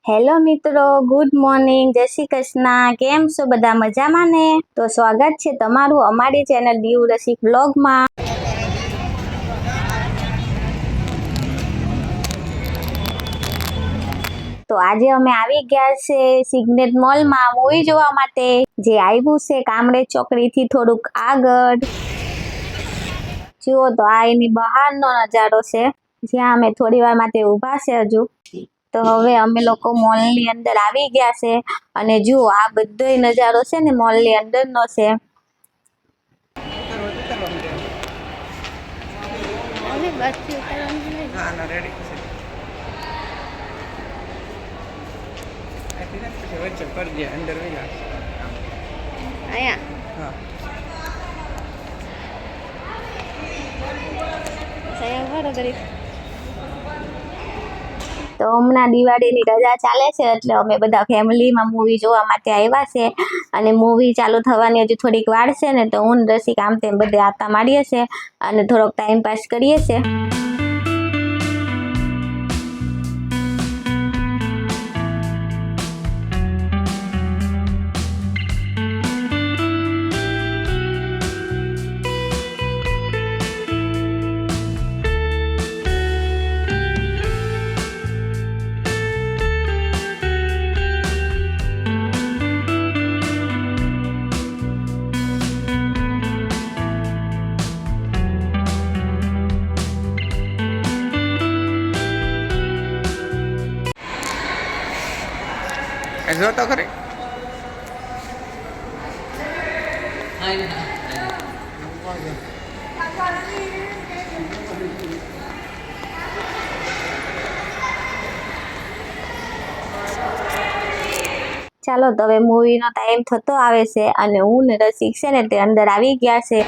Hello મિત્રો, good morning, જય શ્રી કૃષ્ણ. કેમ છો બધા? મજામાં ને? તો સ્વાગત છે તમારું અમારી ચેનલ દીવ રસિક બ્લોગમાં. તો આજે અમે આવી ગયા છે સિગ્નેટ મોલમાં મૂવી જોવા માટે, જે આવ્યું છે કામરેજ ચોકડીથી થોડુંક આગળ. જુઓ તો આ એની બહારનો નજારો છે, જ્યાં અમે થોડી વાર માટે ઊભા છે હજુ. તો હવે અમે લોકો મોલની અંદર આવી ગયા છે અને જુઓ આ બધો નજારો છે ને મોલની અંદરનો છે. તો હમણાં દિવાળીની રજા ચાલે છે એટલે અમે બધા ફેમિલીમાં મૂવી જોવા માટે આવ્યા છે અને મૂવી ચાલુ થવાની હજી થોડીક વાર છે ને, તો હું રસિક આમ તેમ બધે આટા મારીએ છે અને થોડોક ટાઈમ પાસ કરીએ છે. જો તો ખરી ચાલો તો હવે મૂવીનો ટાઈમ થતો આવે છે અને હું ને રસિક છે ને તે અંદર આવી ગયા છે.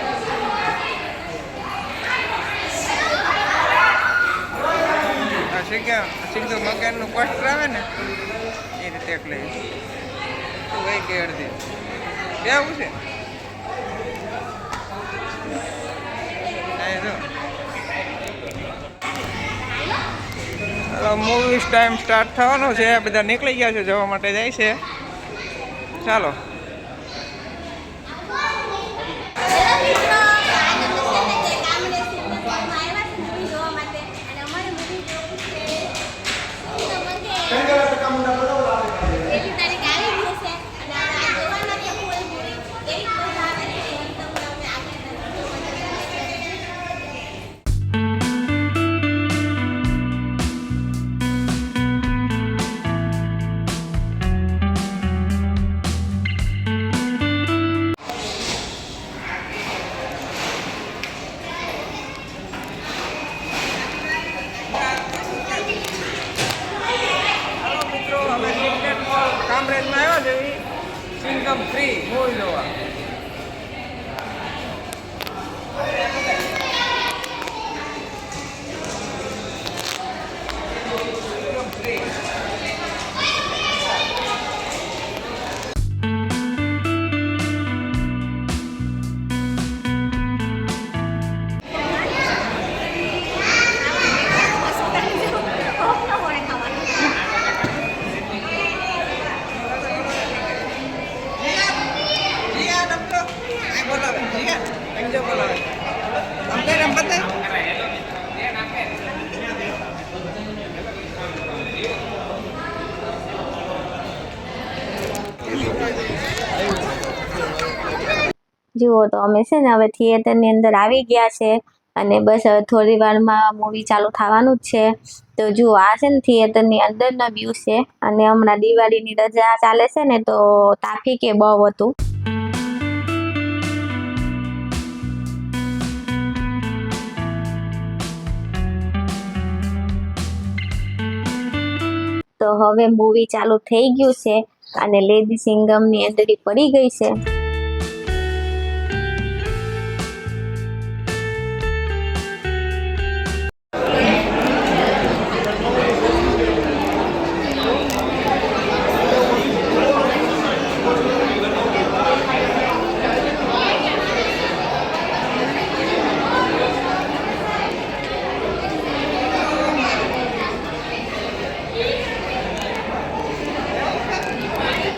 સિંગલ મકાનનું પોસ્ટર આવે ને એ રીતે એટલે વહી કે અડધી બેવું છે. ચાલો મૂવી ટાઈમ સ્ટાર્ટ થવાનો છે, બધા નીકળી ગયા છે, જવા માટે જાય છે. ચાલો કામરેજમાં આવ્યા છે સિંગમ 3 મૂવી જોવા. જુઓ તો અમે છે ને હવે થિયેટરની અંદર આવી ગયા છે અને બસ હવે થોડી વારમાં મૂવી ચાલુ થવાનું જ છે. તો જુઓ આ છે ને થિયેટરની અંદરનો વ્યૂ છે અને હમણાં દિવાળીની રજા ચાલે છે ને, તો ટ્રાફિક એ બહુ હતું. તો હવે મૂવી ચાલુ થઈ ગયું છે અને લેડી સિંગમની એન્ટ્રી પડી ગઈ છે.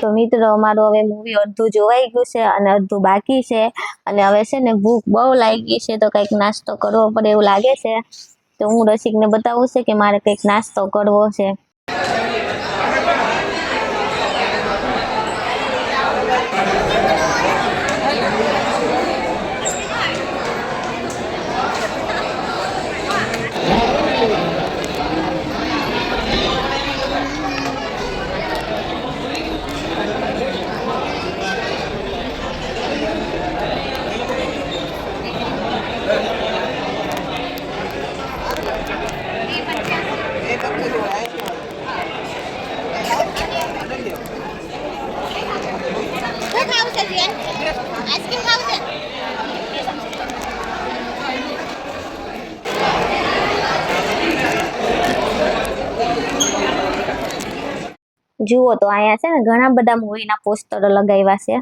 તો મિત્રો અમારું હવે મૂવી અડધું જોવાઈ ગયું છે અને અડધું બાકી છે અને હવે છે ને ભૂખ બહુ લાગી છે તો કંઈક નાસ્તો કરવો પડે એવું લાગે છે. તો હું રસિકને બતાવું છે કે મારે કંઈક નાસ્તો કરવો છે. શું ખાવું છે બેન? આઈસ્ક્રીમ ખાવું છે? જુઓ તો અહીંયા છે ને ઘણા બધા મૂવીના પોસ્ટરો લગાવ્યા છે.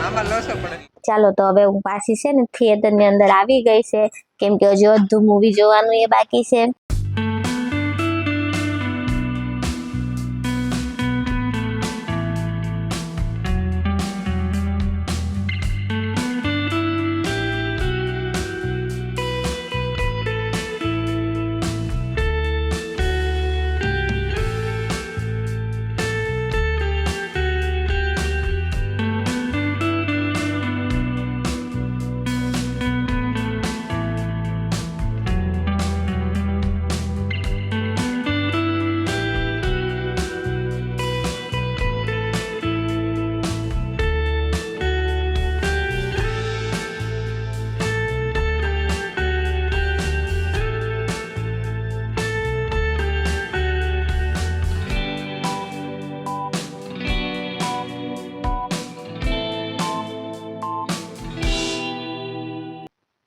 આમાં લોસો પડે. ચાલો તો હવે હું પાછી છે ને થિયેટરની અંદર આવી ગઈ છે કેમ કે હજુ અડધું મૂવી જોવાનું એ બાકી છે.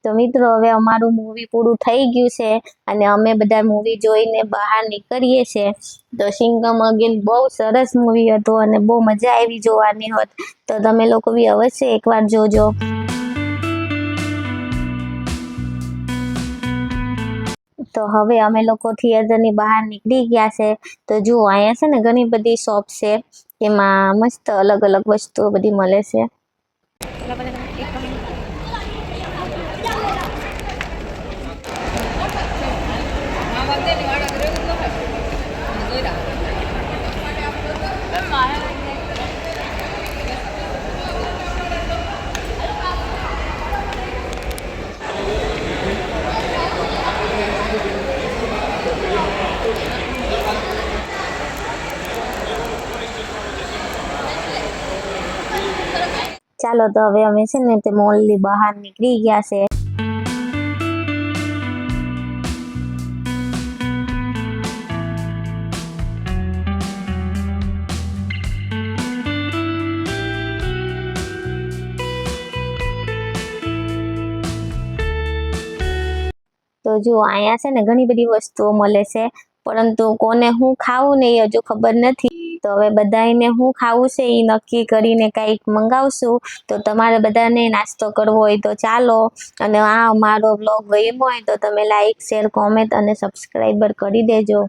તો મિત્રો હવે અમારું મૂવી પૂરું થઈ ગયું છે અને અમે બધા મૂવી જોઈને બહાર નીકળીએ છીએ. તો સિંઘમ અગેન બહુ સરસ મૂવી હતું અને બહુ મજા આવી જોવાની હોત. તો તમે લોકો બી અવશ્ય એકવાર જોજો. તો હવે અમે લોકો થિયેટરની બહાર નીકળી ગયા છે. તો જુઓ અહીંયા છે ને ઘણી બધી શોપ છે એમાં મસ્ત અલગ અલગ વસ્તુઓ બધી મળે છે. ચાલો તો હવે અમે છે ને તે મોલની બહાર નીકળી ગયા છે. તો જો અહીંયા છે ને ઘણી બધી વસ્તુઓ મળે છે પરંતુ કોને શું ખાવું ને એ હજુ ખબર નથી. તો હવે બધાને શું ખાવું છે એ નક્કી કરીને કંઈક મંગાવશું. તો તમારે બધાને નાસ્તો કરવો હોય તો ચાલો. અને આ અમારો બ્લોગ ગમ્યો હોય તો તમે લાઈક શેર કોમેન્ટ અને સબસ્ક્રાઈબર કરી દેજો.